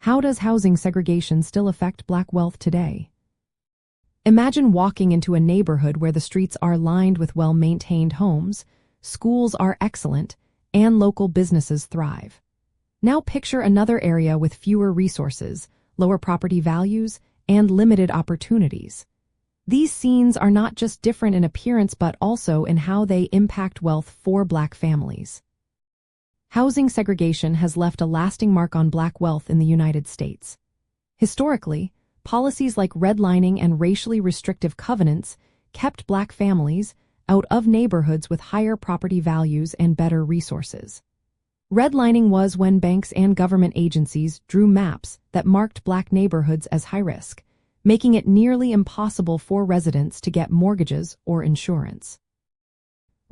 How does housing segregation still affect Black wealth today? Imagine walking into a neighborhood where the streets are lined with well-maintained homes, schools are excellent, and local businesses thrive. Now picture another area with fewer resources, lower property values, and limited opportunities. These scenes are not just different in appearance but also in how they impact wealth for Black families. Housing segregation has left a lasting mark on Black wealth in the United States. Historically, policies like redlining and racially restrictive covenants kept Black families out of neighborhoods with higher property values and better resources. Redlining was when banks and government agencies drew maps that marked Black neighborhoods as high risk, making it nearly impossible for residents to get mortgages or insurance.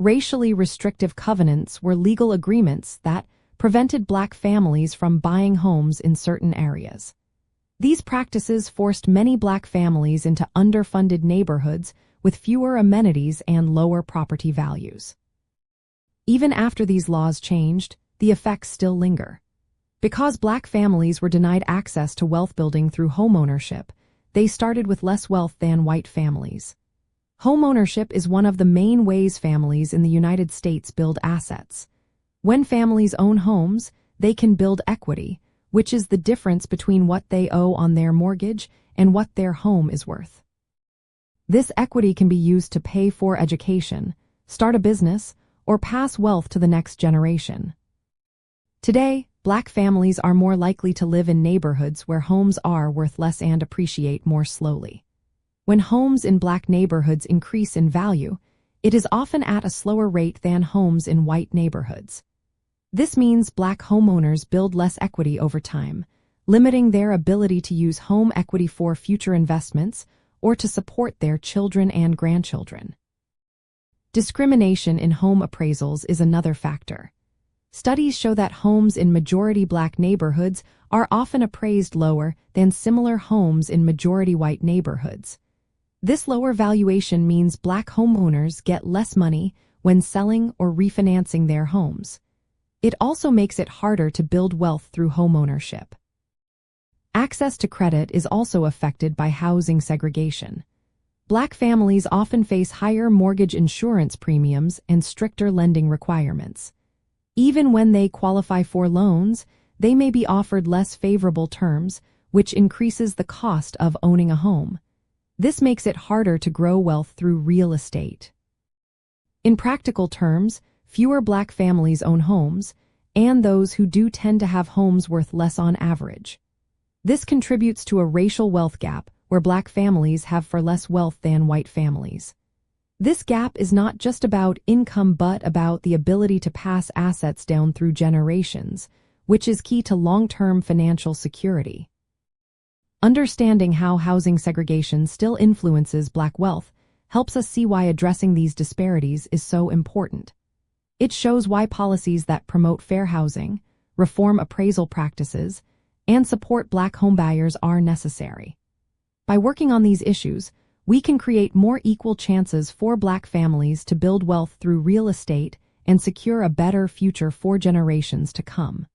Racially restrictive covenants were legal agreements that prevented Black families from buying homes in certain areas. These practices forced many Black families into underfunded neighborhoods with fewer amenities and lower property values. Even after these laws changed, the effects still linger. Because Black families were denied access to wealth building through homeownership, they started with less wealth than white families. Homeownership is one of the main ways families in the United States build assets. When families own homes, they can build equity, which is the difference between what they owe on their mortgage and what their home is worth. This equity can be used to pay for education, start a business, or pass wealth to the next generation. Today, Black families are more likely to live in neighborhoods where homes are worth less and appreciate more slowly. When homes in Black neighborhoods increase in value, it is often at a slower rate than homes in white neighborhoods. This means Black homeowners build less equity over time, limiting their ability to use home equity for future investments or to support their children and grandchildren. Discrimination in home appraisals is another factor. Studies show that homes in majority Black neighborhoods are often appraised lower than similar homes in majority white neighborhoods. This lower valuation means Black homeowners get less money when selling or refinancing their homes. It also makes it harder to build wealth through homeownership. Access to credit is also affected by housing segregation. Black families often face higher mortgage insurance premiums and stricter lending requirements. Even when they qualify for loans, they may be offered less favorable terms, which increases the cost of owning a home. This makes it harder to grow wealth through real estate. In practical terms, fewer Black families own homes, and those who do tend to have homes worth less on average. This contributes to a racial wealth gap where Black families have far less wealth than white families. This gap is not just about income but about the ability to pass assets down through generations, which is key to long-term financial security. Understanding how housing segregation still influences Black wealth helps us see why addressing these disparities is so important. It shows why policies that promote fair housing, reform appraisal practices, and support Black homebuyers are necessary. By working on these issues, we can create more equal chances for Black families to build wealth through real estate and secure a better future for generations to come.